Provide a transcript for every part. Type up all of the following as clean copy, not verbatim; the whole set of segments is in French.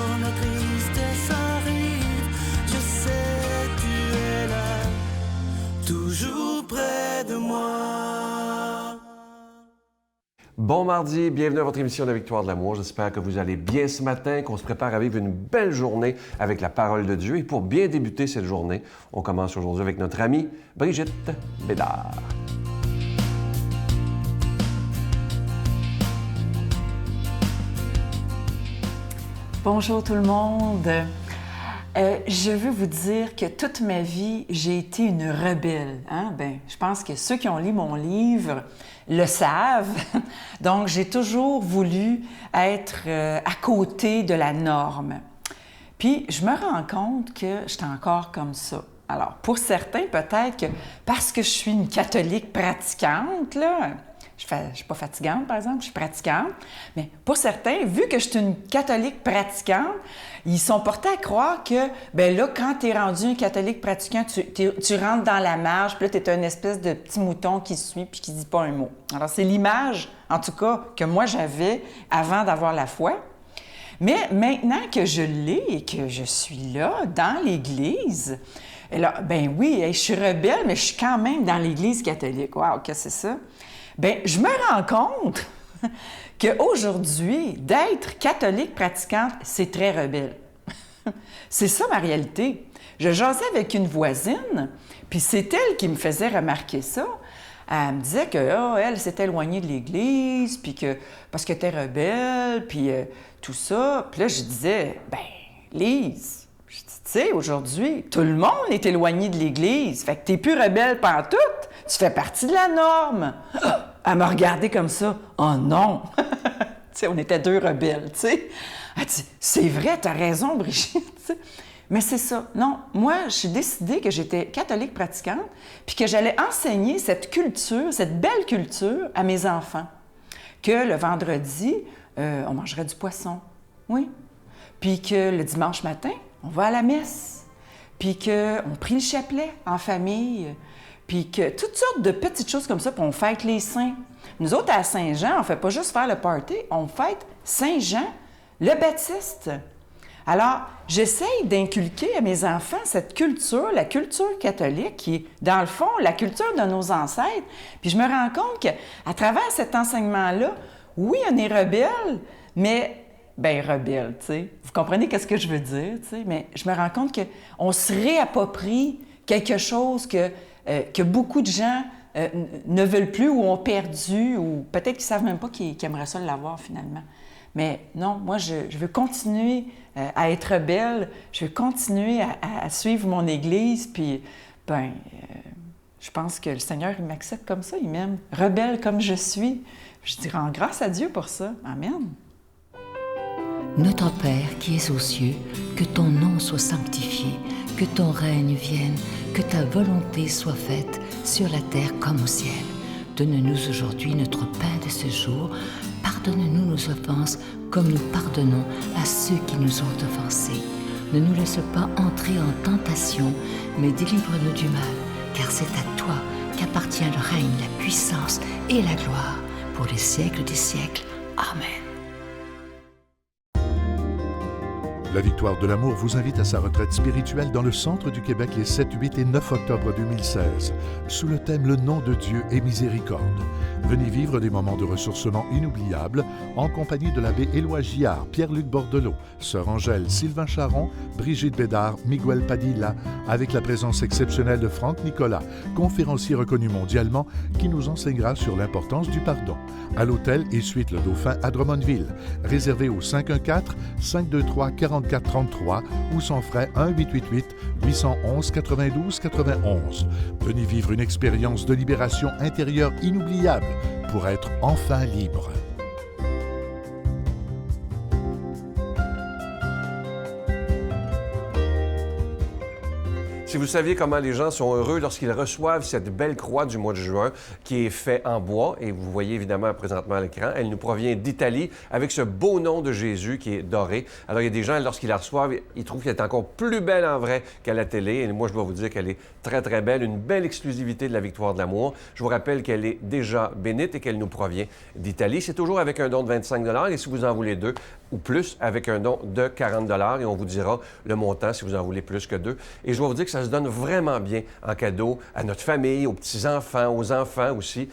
quand la tristesse arrive, je sais tu es là, toujours près de moi. Bon mardi, bienvenue à votre émission de la Victoire de l'amour. J'espère que vous allez bien ce matin, qu'on se prépare à vivre une belle journée avec la parole de Dieu. Et pour bien débuter cette journée, on commence aujourd'hui avec notre amie Brigitte Bédard. Bonjour tout le monde. Je veux vous dire que toute ma vie, j'ai été une rebelle. Je pense que ceux qui ont lu mon livre le savent. Donc, j'ai toujours voulu être à côté de la norme. Puis, je me rends compte que j'étais encore comme ça. Alors, pour certains, peut-être que parce que je suis une catholique pratiquante, là, je ne suis pas fatigante, par exemple, je suis pratiquante. Mais pour certains, vu que je suis une catholique pratiquante, ils sont portés à croire que, bien là, quand tu es rendu un catholique pratiquant, tu rentres dans la marge, puis là, tu es un espèce de petit mouton qui suit puis qui ne dit pas un mot. Alors, c'est l'image, en tout cas, que moi, j'avais avant d'avoir la foi. Mais maintenant que je l'ai et que je suis là, dans l'Église, et là, ben oui, je suis rebelle, mais je suis quand même dans l'Église catholique. Wow, qu'est-ce que c'est ça? Bien, je me rends compte qu'aujourd'hui, d'être catholique pratiquante, c'est très rebelle. C'est ça ma réalité. Je jasais avec une voisine, puis c'est elle qui me faisait remarquer ça. Elle me disait que elle s'était éloignée de l'Église, puis que parce qu'elle était rebelle, puis tout ça. Puis là, je disais, bien, Lise, je dis, tu sais, aujourd'hui, tout le monde est éloigné de l'Église. Fait que t'es plus rebelle pantoute. Tu fais partie de la norme. Elle m'a regardé comme ça. Oh non! Tu sais, on était deux rebelles, tu sais. Elle dit, c'est vrai, t'as raison, Brigitte. T'sais. Mais c'est ça. Non, moi, j'ai décidé que j'étais catholique pratiquante, puis que j'allais enseigner cette culture, cette belle culture à mes enfants. Que le vendredi, on mangerait du poisson. Oui. Puis que le dimanche matin, on va à la messe. Puis qu'on prie le chapelet en famille. Puis que toutes sortes de petites choses comme ça, puis on fête les saints. Nous autres, à Saint-Jean, on ne fait pas juste faire le party, on fête Saint-Jean, le Baptiste. Alors, j'essaye d'inculquer à mes enfants cette culture, la culture catholique, qui est, dans le fond, la culture de nos ancêtres. Puis je me rends compte qu'à travers cet enseignement-là, oui, on est rebelle, mais, bien, rebelle, tu sais. Vous comprenez qu'est-ce que je veux dire, tu sais? Mais je me rends compte qu'on se réapproprie quelque chose que beaucoup de gens ne veulent plus ou ont perdu, ou peut-être qu'ils ne savent même pas qu'ils aimeraient ça l'avoir finalement. Mais non, moi, je veux continuer à être rebelle, je veux continuer à suivre mon Église, puis, je pense que le Seigneur, il m'accepte comme ça, il m'aime, rebelle comme je suis. Je dis, rends grâce à Dieu pour ça. Amen. Notre Père qui es aux cieux, que ton nom soit sanctifié, que ton règne vienne, que ta volonté soit faite sur la terre comme au ciel. Donne-nous aujourd'hui notre pain de ce jour. Pardonne-nous nos offenses comme nous pardonnons à ceux qui nous ont offensés. Ne nous laisse pas entrer en tentation, mais délivre-nous du mal, car c'est à toi qu'appartient le règne, la puissance et la gloire pour les siècles des siècles. Amen. La Victoire de l'amour vous invite à sa retraite spirituelle dans le centre du Québec les 7, 8 et 9 octobre 2016, sous le thème « Le nom de Dieu et miséricorde ». Venez vivre des moments de ressourcement inoubliables en compagnie de l'abbé Éloi Giard, Pierre-Luc Bordelot, Sœur Angèle, Sylvain Charon, Brigitte Bédard, Miguel Padilla, avec la présence exceptionnelle de Franck Nicolas, conférencier reconnu mondialement, qui nous enseignera sur l'importance du pardon. À l'hôtel et suite Le Dauphin à Drummondville. Réservé au 514-523-4433 ou sans frais 1-888-811-92-91. Venez vivre une expérience de libération intérieure inoubliable pour être enfin libre. Si vous saviez comment les gens sont heureux lorsqu'ils reçoivent cette belle croix du mois de juin qui est faite en bois, et vous voyez évidemment présentement à l'écran, elle nous provient d'Italie avec ce beau nom de Jésus qui est doré. Alors il y a des gens, lorsqu'ils la reçoivent, ils trouvent qu'elle est encore plus belle en vrai qu'à la télé. Et moi, je dois vous dire qu'elle est très, très belle. Une belle exclusivité de la Victoire de l'amour. Je vous rappelle qu'elle est déjà bénite et qu'elle nous provient d'Italie. C'est toujours avec un don de 25 $. Et si vous en voulez deux, ou plus avec un don de 40 et on vous dira le montant si vous en voulez plus que 2. Et je dois vous dire que ça se donne vraiment bien en cadeau à notre famille, aux petits-enfants, aux enfants aussi,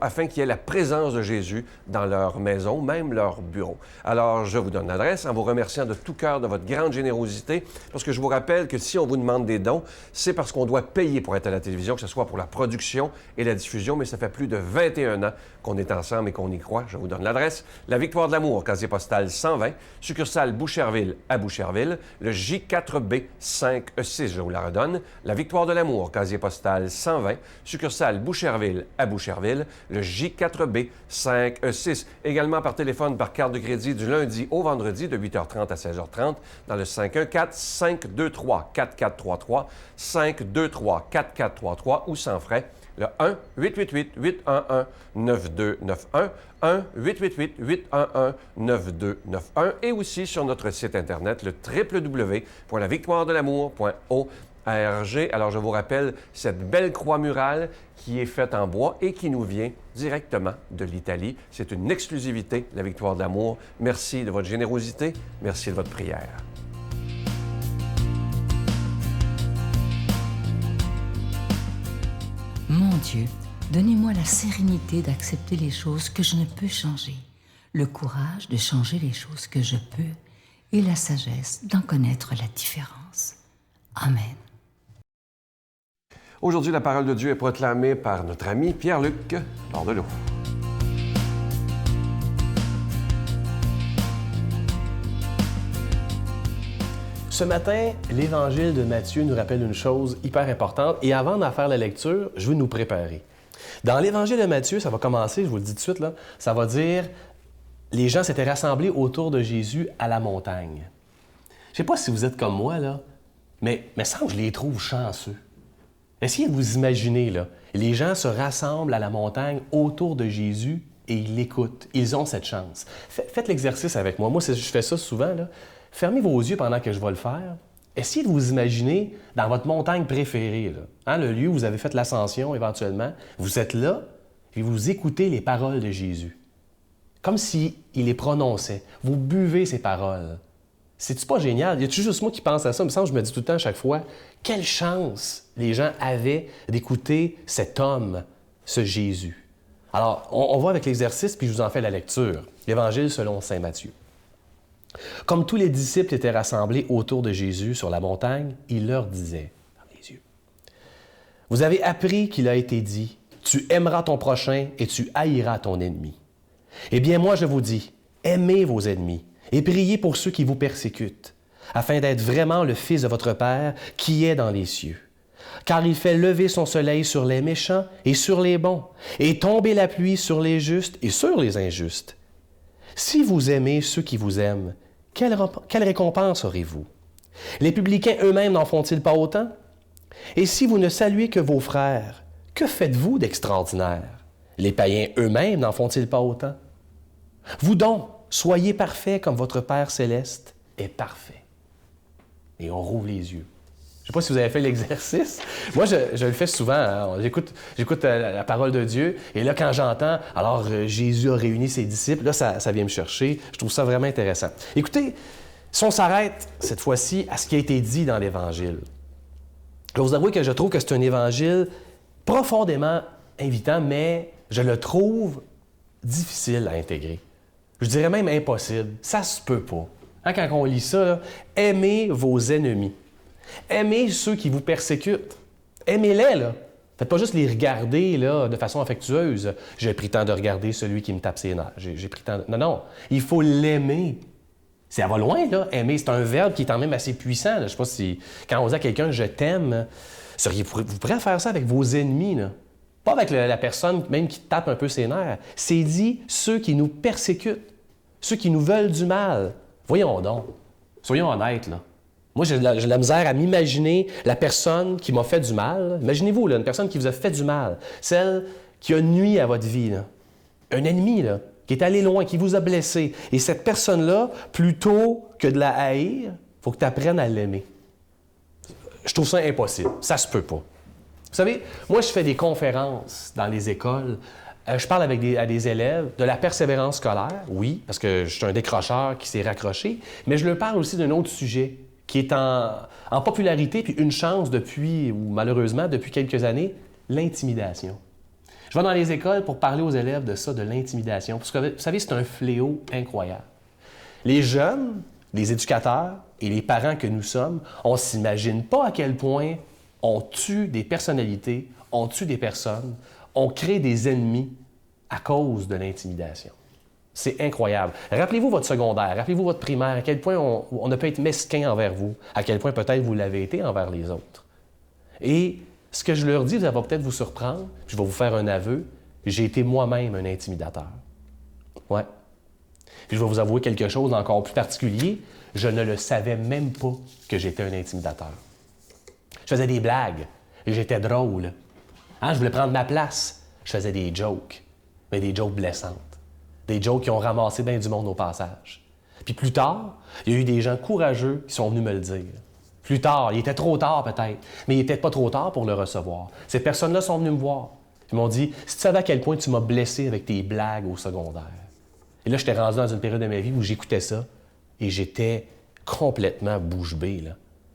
afin qu'il y ait la présence de Jésus dans leur maison, même leur bureau. Alors, je vous donne l'adresse en vous remerciant de tout cœur de votre grande générosité, parce que je vous rappelle que si on vous demande des dons, c'est parce qu'on doit payer pour être à la télévision, que ce soit pour la production et la diffusion, mais ça fait plus de 21 ans qu'on est ensemble et qu'on y croit. Je vous donne l'adresse. La Victoire de l'Amour, casier postal 120, succursale Boucherville à Boucherville, le J4B 5E6, je vous la redonne. La Victoire de l'Amour, casier postal 120, succursale Boucherville à Boucherville, le J4B 5E6. Également par téléphone, par carte de crédit du lundi au vendredi de 8h30 à 16h30 dans le 514-523-4433, 523-4433 ou sans frais, le 1-888-811-9291, 1-888-811-9291 et aussi sur notre site Internet, le www.lavictoiredelamour.org. Alors, je vous rappelle cette belle croix murale qui est faite en bois et qui nous vient directement de l'Italie. C'est une exclusivité, la Victoire de l'Amour. Merci de votre générosité. Merci de votre prière. Mon Dieu, donnez-moi la sérénité d'accepter les choses que je ne peux changer, le courage de changer les choses que je peux et la sagesse d'en connaître la différence. Amen. Aujourd'hui, la parole de Dieu est proclamée par notre ami Pierre-Luc Bordelot. Ce matin, l'Évangile de Matthieu nous rappelle une chose hyper importante et avant d'en faire la lecture, je veux nous préparer. Dans l'Évangile de Matthieu, ça va commencer, je vous le dis tout de suite, là, ça va dire « Les gens s'étaient rassemblés autour de Jésus à la montagne. » Je ne sais pas si vous êtes comme moi, là, mais ça, je les trouve chanceux. Essayez de vous imaginer, là, les gens se rassemblent à la montagne autour de Jésus et ils l'écoutent. Ils ont cette chance. Faites l'exercice avec moi. Moi, je fais ça souvent, là. Fermez vos yeux pendant que je vais le faire. Essayez de vous imaginer dans votre montagne préférée, là. Hein, le lieu où vous avez fait l'ascension éventuellement. Vous êtes là et vous écoutez les paroles de Jésus. Comme s'il les prononçait. Vous buvez ces paroles. C'est-tu pas génial? Y a-tu juste moi qui pense à ça? Il me semble que je me dis tout le temps à chaque fois, quelle chance les gens avaient d'écouter cet homme, ce Jésus. Alors, on va avec l'exercice puis je vous en fais la lecture. L'Évangile selon saint Matthieu. Comme tous les disciples étaient rassemblés autour de Jésus sur la montagne, il leur disait, fermez les yeux, « Vous avez appris qu'il a été dit, tu aimeras ton prochain et tu haïras ton ennemi. Eh bien, moi, je vous dis, aimez vos ennemis et priez pour ceux qui vous persécutent, afin d'être vraiment le Fils de votre Père qui est dans les cieux. Car il fait lever son soleil sur les méchants et sur les bons, et tomber la pluie sur les justes et sur les injustes. Si vous aimez ceux qui vous aiment, quelle récompense aurez-vous? Les publicains eux-mêmes n'en font-ils pas autant? Et si vous ne saluez que vos frères, que faites-vous d'extraordinaire? Les païens eux-mêmes n'en font-ils pas autant? Vous donc, soyez parfaits comme votre Père céleste est parfait. » Et on rouvre les yeux. Je ne sais pas si vous avez fait l'exercice. Moi, je le fais souvent. Hein. J'écoute la parole de Dieu. Et là, quand j'entends, alors Jésus a réuni ses disciples, là, ça vient me chercher. Je trouve ça vraiment intéressant. Écoutez, si on s'arrête cette fois-ci à ce qui a été dit dans l'Évangile, je vais vous avouer que je trouve que c'est un Évangile profondément invitant, mais je le trouve difficile à intégrer. Je dirais même impossible. Ça se peut pas. Hein, quand on lit ça, là, aimez vos ennemis. Aimez ceux qui vous persécutent. Aimez-les, là. Faites pas juste les regarder, là, de façon affectueuse. J'ai pris le temps de regarder celui qui me tape ses nerfs. J'ai pris le temps de... Non. Il faut l'aimer. Ça va loin, là. Aimer, c'est un verbe qui est quand même assez puissant. Là. Je sais pas si... Quand on dit à quelqu'un « je t'aime », vous pourrez faire ça avec vos ennemis, là. Pas avec la personne même qui tape un peu ses nerfs. C'est dit ceux qui nous persécutent, ceux qui nous veulent du mal. Voyons donc. Soyons honnêtes, là. Moi, j'ai de la misère à m'imaginer la personne qui m'a fait du mal. Imaginez-vous, là, une personne qui vous a fait du mal. Celle qui a nui à votre vie. Là. Un ennemi, là, qui est allé loin, qui vous a blessé. Et cette personne-là, plutôt que de la haïr, il faut que tu apprennes à l'aimer. Je trouve ça impossible. Ça se peut pas. Vous savez, moi, je fais des conférences dans les écoles Je parle à des élèves de la persévérance scolaire, oui, parce que je suis un décrocheur qui s'est raccroché, mais je leur parle aussi d'un autre sujet qui est en popularité, puis une chance depuis, ou malheureusement depuis quelques années, l'intimidation. Je vais dans les écoles pour parler aux élèves de ça, de l'intimidation, parce que vous savez, c'est un fléau incroyable. Les jeunes, les éducateurs et les parents que nous sommes, on ne s'imagine pas à quel point on tue des personnalités, on tue des personnes, on crée des ennemis à cause de l'intimidation. C'est incroyable. Rappelez-vous votre secondaire, rappelez-vous votre primaire, à quel point on ne peut être mesquin envers vous, à quel point peut-être vous l'avez été envers les autres. Et ce que je leur dis, ça va peut-être vous surprendre, je vais vous faire un aveu, j'ai été moi-même un intimidateur. Ouais. Puis je vais vous avouer quelque chose d'encore plus particulier, je ne le savais même pas que j'étais un intimidateur. Je faisais des blagues, j'étais drôle. Hein, je voulais prendre ma place, je faisais des jokes, mais des jokes blessantes. Des jokes qui ont ramassé bien du monde au passage. Puis plus tard, il y a eu des gens courageux qui sont venus me le dire. Plus tard, il était trop tard peut-être, mais il n'était pas trop tard pour le recevoir. Ces personnes-là sont venues me voir. Ils m'ont dit « Si tu savais à quel point tu m'as blessé avec tes blagues au secondaire. » Et là, j'étais rendu dans une période de ma vie où j'écoutais ça et j'étais complètement bouche bée, là.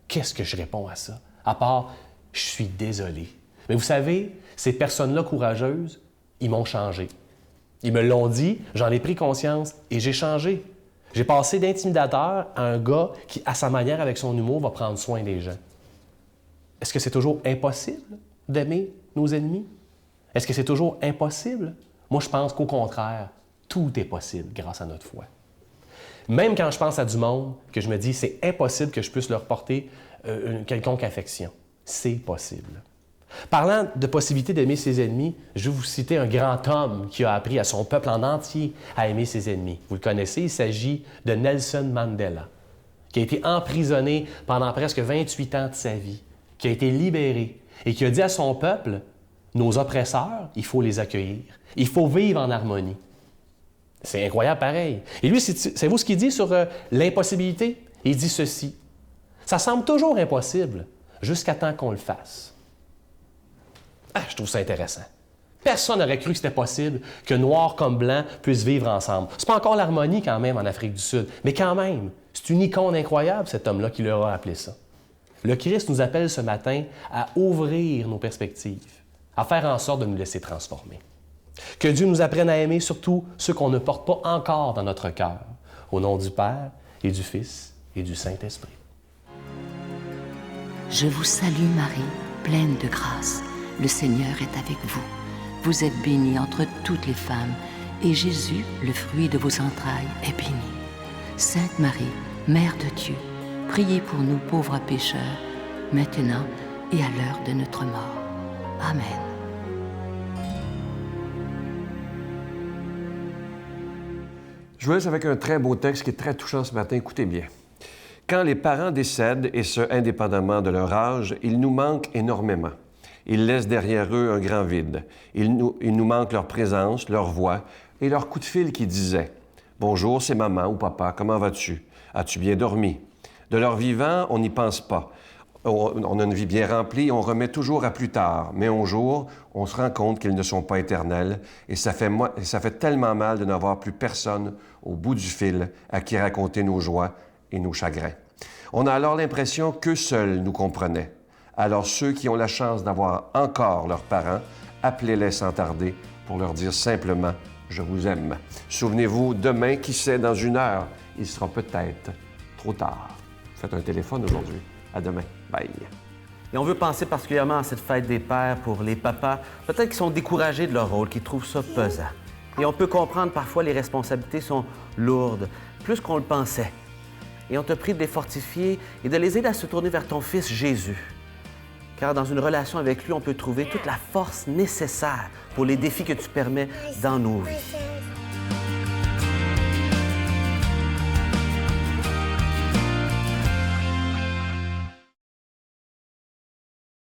Qu'est-ce que je réponds à ça? À part « Je suis désolé. » Mais vous savez, ces personnes-là courageuses, ils m'ont changé. Ils me l'ont dit, j'en ai pris conscience et j'ai changé. J'ai passé d'intimidateur à un gars qui, à sa manière, avec son humour, va prendre soin des gens. Est-ce que c'est toujours impossible d'aimer nos ennemis? Est-ce que c'est toujours impossible? Moi, je pense qu'au contraire, tout est possible grâce à notre foi. Même quand je pense à du monde, que je me dis, c'est impossible que je puisse leur porter une quelconque affection. C'est possible. Parlant de possibilité d'aimer ses ennemis, je vais vous citer un grand homme qui a appris à son peuple en entier à aimer ses ennemis. Vous le connaissez, il s'agit de Nelson Mandela, qui a été emprisonné pendant presque 28 ans de sa vie, qui a été libéré et qui a dit à son peuple, nos oppresseurs, il faut les accueillir, il faut vivre en harmonie. C'est incroyable pareil. Et lui, savez-vous ce qu'il dit sur l'impossibilité? Il dit ceci, ça semble toujours impossible jusqu'à temps qu'on le fasse. Ah, je trouve ça intéressant. Personne n'aurait cru que c'était possible que noir comme blanc puissent vivre ensemble. C'est pas encore l'harmonie quand même en Afrique du Sud, mais quand même, c'est une icône incroyable, cet homme-là, qui leur a appelé ça. Le Christ nous appelle ce matin à ouvrir nos perspectives, à faire en sorte de nous laisser transformer. Que Dieu nous apprenne à aimer surtout ceux qu'on ne porte pas encore dans notre cœur. Au nom du Père et du Fils et du Saint-Esprit. Je vous salue Marie, pleine de grâce. Le Seigneur est avec vous. Vous êtes bénie entre toutes les femmes, et Jésus, le fruit de vos entrailles, est béni. Sainte Marie, Mère de Dieu, priez pour nous pauvres pécheurs, maintenant et à l'heure de notre mort. Amen. Je vous laisse avec un très beau texte qui est très touchant ce matin. Écoutez bien. Quand les parents décèdent, et ce, indépendamment de leur âge, ils nous manquent énormément. Ils laissent derrière eux un grand vide. Il nous manque leur présence, leur voix et leur coup de fil qui disait « Bonjour, c'est maman ou papa, comment vas-tu? As-tu bien dormi? » De leur vivant, on n'y pense pas. On a une vie bien remplie, on remet toujours à plus tard. Mais un jour, on se rend compte qu'ils ne sont pas éternels et ça fait tellement mal de n'avoir plus personne au bout du fil à qui raconter nos joies et nos chagrins. On a alors l'impression qu'eux seuls nous comprenaient. Alors ceux qui ont la chance d'avoir encore leurs parents, appelez-les sans tarder pour leur dire simplement « Je vous aime ». Souvenez-vous, demain, qui sait, dans une heure, il sera peut-être trop tard. Faites un téléphone aujourd'hui. À demain. Bye. Et on veut penser particulièrement à cette fête des pères pour les papas, peut-être qui sont découragés de leur rôle, qui trouvent ça pesant. Et on peut comprendre parfois les responsabilités sont lourdes, plus qu'on le pensait. Et on te prie de les fortifier et de les aider à se tourner vers ton Fils Jésus. Car dans une relation avec lui, on peut trouver toute la force nécessaire pour les défis que tu permets dans nos vies.